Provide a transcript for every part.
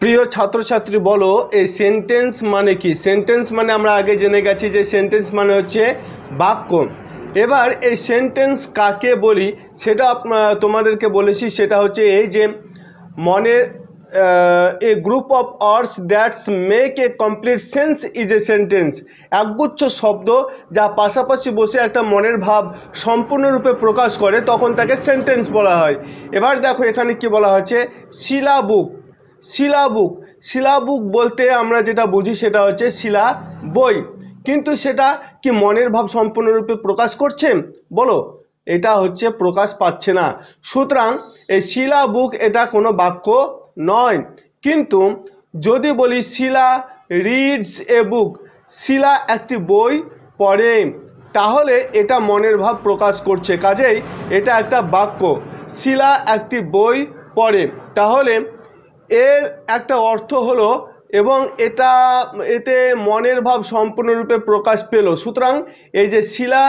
প্রিয় ছাত্রছাত্রী বলো এই সেন্টেন্স মানে কি? সেন্টেন্স মানে আমরা আগে জেনে গেছি যে সেন্টেন্স মানে হচ্ছে বাক্য। এবার এই সেন্টেন্স কাকে বলি সেটা তোমাদেরকে বলেছি, সেটা হচ্ছে এই যে মনের a group of words that's make a complete sense is a sentence. একগুচ্ছ শব্দ যা পাশাপাশি বসে একটা মনের ভাব সম্পূর্ণরূপে প্রকাশ করে তখন তাকে সেন্টেন্স বলা হয়। এবার দেখো এখানে কি বলা হচ্ছে, সিলাবুক। সিলাবুক, সিলাবুক বলতে আমরা যেটা বুঝি সেটা হচ্ছে শিলা বই, কিন্তু সেটা কি মনের ভাব সম্পূর্ণরূপে প্রকাশ করছে? বলো, এটা হচ্ছে প্রকাশ পাচ্ছে না। সুতরাং এই সিলাবুক এটা কোনো বাক্য নয়। কিন্তু যদি বলি শিলা রিডস এ বুক, শিলা একটি বই পড়ে, তাহলে এটা মনের ভাব প্রকাশ করছে, কাজেই এটা একটা বাক্য। শিলা একটি বই পড়ে, তাহলে এর একটা অর্থ হলো এবং এতে মনের ভাব সম্পূর্ণরূপে প্রকাশ পেল। সুতরাং এই যে শিলা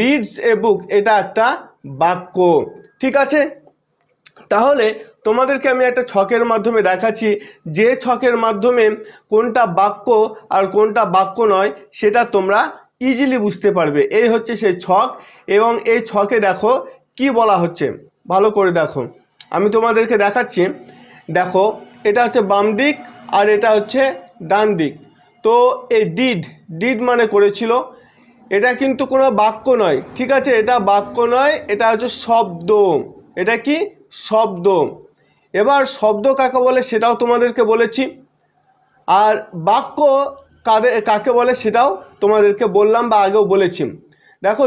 রিডস এ বুক এটা একটা বাক্য। ঠিক আছে, তাহলে তোমাদেরকে আমি একটা ছকের মাধ্যমে দেখাচ্ছি, যে ছকের মাধ্যমে কোনটা বাক্য আর কোনটা বাক্য নয় সেটা তোমরা ইজিলি বুঝতে পারবে। এই হচ্ছে সেই ছক, এবং এই ছকে দেখো কি বলা হচ্ছে, ভালো করে দেখো, আমি তোমাদেরকে দেখাচ্ছি। দেখো এটা হচ্ছে বাম দিক আর এটা হচ্ছে ডান দিক। তো এই ডিড মানে করেছিল, এটা কিন্তু কোনো বাক্য নয়। ঠিক আছে, এটা বাক্য নয়, এটা হচ্ছে শব্দ। এটা কি? শব্দ। এবার শব্দ কাকে বলে সেটাও তোমাদেরকে বলেছি, আর বাক্য কাকে বলে সেটাও তোমাদেরকে বললাম বা আগেও বলেছি। দেখো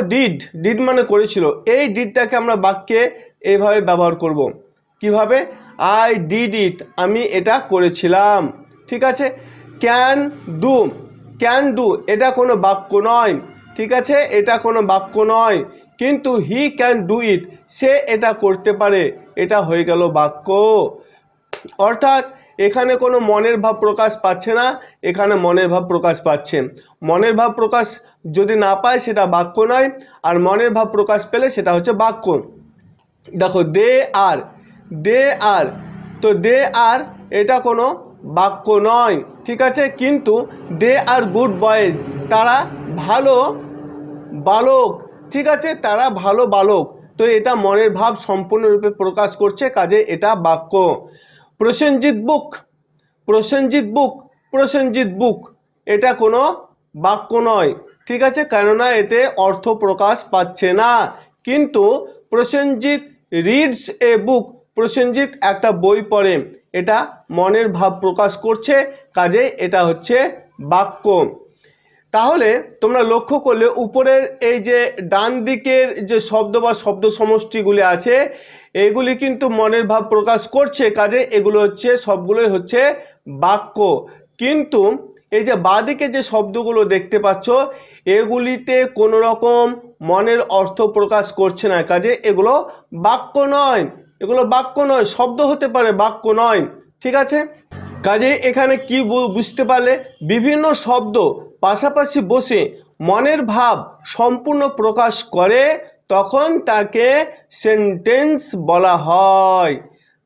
ডিড মানে করেছিল, এই ডিডটাকে আমরা বাক্যে এইভাবে ব্যবহার করব। কিভাবে? আই ডিড ইট, আমি এটা করেছিলাম। ঠিক আছে, ক্যান ডু এটা কোনো বাক্য নয়। ঠিক আছে, এটা কোনো বাক্য নয়, কিন্তু হি ক্যান ডু ইট, সে এটা করতে পারে, এটা হয়ে গেল বাক্য। অর্থাৎ এখানে কোনো মনের ভাব প্রকাশ পাচ্ছে না, এখানে মনের ভাব প্রকাশ পাচ্ছে। মনের ভাব প্রকাশ যদি না পায় সেটা বাক্য নয়, আর মনের ভাব প্রকাশ পেলে সেটা হচ্ছে বাক্য। দেখো দে আর তো দে আর এটা কোনো বাক্য নয়। ঠিক আছে, কিন্তু দে আর গুড বয়েজ, তারা ভালো বালক। ঠিক আছে, তারা ভালো বালক, তো এটা মনের ভাব সম্পূর্ণরূপে প্রকাশ করছে, কাজে এটা বাক্য। প্রসেনজিৎ বুক এটা কোনো বাক্য নয়। ঠিক আছে, কেননা এতে অর্থ প্রকাশ পাচ্ছে না। কিন্তু প্রসেনজিৎ রিডস এ বুক, প্রসেনজিৎ একটা বই পড়ে, এটা মনের ভাব প্রকাশ করছে, কাজে এটা হচ্ছে বাক্য। তাহলে তোমরা লক্ষ্য করলে উপরের এই যে ডান দিকের যে শব্দ বা শব্দ সমষ্টিগুলি আছে এগুলি কিন্তু মনের ভাব প্রকাশ করছে, কাজে এগুলো হচ্ছে সবগুলোই হচ্ছে বাক্য। কিন্তু এই যে বাঁদিকে যে শব্দগুলো দেখতে পাচ্ছ এগুলিতে কোনো রকম মনের অর্থ প্রকাশ করছে না, কাজে এগুলো বাক্য নয়। শব্দ হতে পারে, বাক্য নয়। ঠিক আছে, কাজে এখানে কি বুঝতে পারলে, বিভিন্ন শব্দ পাশাপাশি বসে মনের ভাব সম্পূর্ণ প্রকাশ করে তখন তাকে সেন্টেন্স বলা হয়।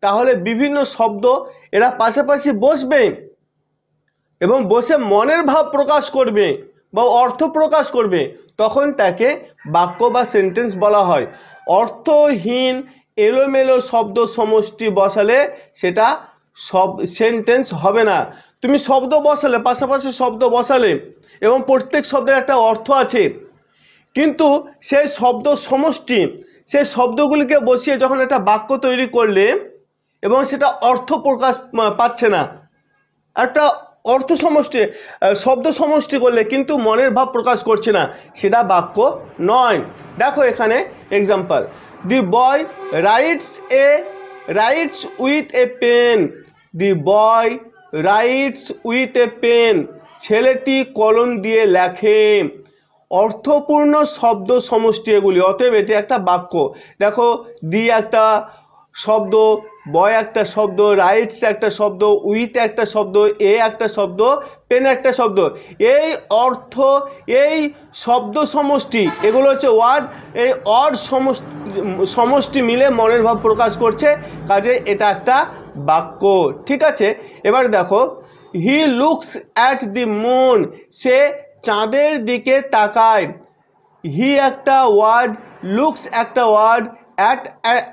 তাহলে বিভিন্ন শব্দ এরা পাশাপাশি বসবে এবং বসে মনের ভাব প্রকাশ করবে বা অর্থ প্রকাশ করবে, তখন তাকে বাক্য বা সেন্টেন্স বলা হয়। অর্থহীন এলোমেলো শব্দ সমষ্টি বসালে সেটা সব সেন্টেন্স হবে না। তুমি শব্দ বসালে, পাশাপাশি শব্দ বসালে এবং প্রত্যেক শব্দের একটা অর্থ আছে, কিন্তু সেই শব্দ সমষ্টি, সেই শব্দগুলিকে বসিয়ে যখন একটা বাক্য তৈরি করলে এবং সেটা অর্থ প্রকাশ পাচ্ছে না, একটা অর্থ সমষ্টি শব্দ সমষ্টি করলে কিন্তু মনের ভাব প্রকাশ করছে না, সেটা বাক্য নয়। দেখো এখানে example, the boy writes with a pen, the boy writes with a pen, ছেলেটি কলম দিয়ে লেখে। অর্থপূর্ণ শব্দ সমষ্টি এগুলি, অতএব এটি একটা বাক্য। দেখো দি একটা শব্দ, বয় একটা শব্দ, রাইটস একটা শব্দ, উইথ একটা শব্দ, এ একটা শব্দ, পেন একটা শব্দ, এই অর্থ এই শব্দ সমষ্টি এগুলো হচ্ছে ওয়ার্ড। এই ওয়ার্ড সমষ্টি মিলে মনের ভাব প্রকাশ করছে, কাজে এটা একটা বাক্য। ঠিক আছে, এবার দেখো he looks at the moon, সে চাঁদের দিকে তাকায়। হি একটা ওয়ার্ড, লুকস একটা ওয়ার্ড, অ্যাট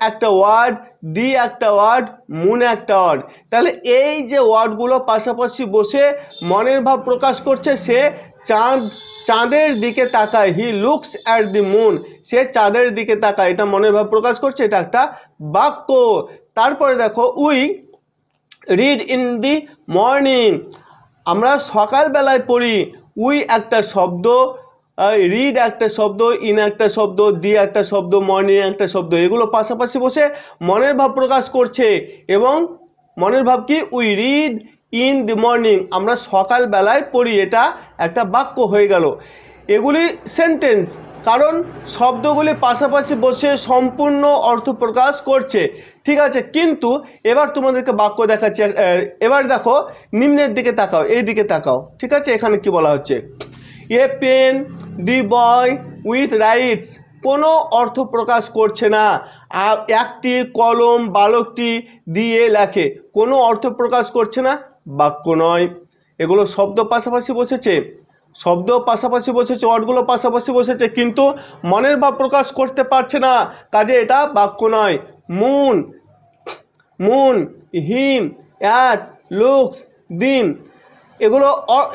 একটা ওয়ার্ড, দি একটা ওয়ার্ড, মুন একটা ওয়ার্ড। তাহলে এই যে ওয়ার্ডগুলো পাশাপাশি বসে মনের ভাব প্রকাশ করছে, সে চাঁদের দিকে তাকায়। He looks at the moon, সে চাঁদের দিকে তাকায়, এটা মনের ভাব প্রকাশ করছে, এটা একটা বাক্য। তারপরে দেখো we read in the morning, আমরা সকালবেলায় পড়ি। উই একটা শব্দ, রিড একটা শব্দ, ইন একটা শব্দ, দি একটা শব্দ, মর্নিং একটা শব্দ, এগুলো পাশাপাশি বসে মনের ভাব প্রকাশ করছে। এবং মনের ভাব কি? We read in the morning, আমরা সকালবেলায় পড়ি, এটা একটা বাক্য হয়ে গেল। এগুলি সেন্টেন্স, কারণ শব্দগুলি পাশাপাশি বসে সম্পূর্ণ অর্থ প্রকাশ করছে। ঠিক আছে, কিন্তু এবার তোমাদেরকে বাক্য দেখাচ্ছি। এবার দেখো নিম্নের দিকে তাকাও, এই দিকে তাকাও। ঠিক আছে, এখানে কি বলা হচ্ছে? A pen the boy with writes, কোনো অর্থ প্রকাশ করছে না। একটি কলম বালকটি দিয়ে লেখে, কোনো অর্থ প্রকাশ করছে না, বাক্য নয়। এগুলো শব্দ পাশাপাশি বসেছে, শব্দ পাশাপাশি বসেছে, ওয়ার্ডগুলো পাশাপাশি বসেছে, কিন্তু মনের ভাব প্রকাশ করতে পারছে না, কাজে এটা বাক্য নয়। Moon, moon, him, at, looks, দিন,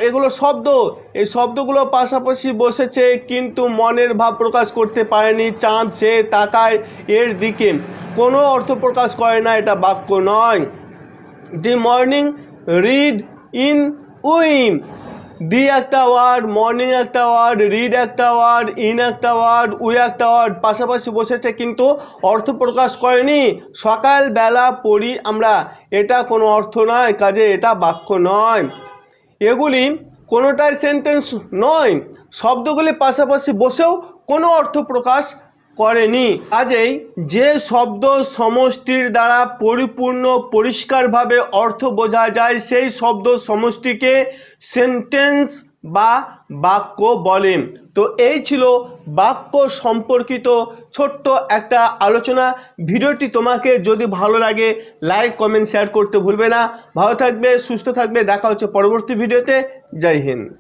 এগুলো শব্দ। এই শব্দগুলো পাশাপাশি বসেছে কিন্তু মনের ভাব প্রকাশ করতে পারেনি। চাঁদ, সে তাকায় এর দিকে, কোনো অর্থ প্রকাশ করে না, এটা বাক্য নয়। The morning read in whim, the একটা ওয়ার্ড, মর্নিং একটা ওয়ার্ড, রিড একটা ওয়ার্ড, ইন একটা ওয়ার্ড, উই একটা ওয়ার্ড, পাশাপাশি বসেছে কিন্তু অর্থ প্রকাশ করেনি। সকালবেলা পড়ি আমরা, এটা কোনো অর্থ নয়, কাজে এটা বাক্য নয়। এগুলি কোনোটাই সেন্টেন্স নয়, শব্দগুলি পাশাপাশি বসেও কোনো অর্থ প্রকাশ করেনি। কাজেই যে শব্দ সমষ্টির দ্বারা পরিপূর্ণ পরিষ্কারভাবে অর্থ বোঝা যায় সেই শব্দ সমষ্টিকে সেন্টেন্স বা বাক্য বলে। তো এই ছিল বাক্য সম্পর্কিত ছোট্ট একটা আলোচনা। ভিডিওটি তোমাকে যদি ভালো লাগে লাইক কমেন্ট শেয়ার করতে ভুলবে না। ভালো থাকবে, সুস্থ থাকবে, দেখা হচ্ছে পরবর্তী ভিডিওতে। জয় হিন্দ।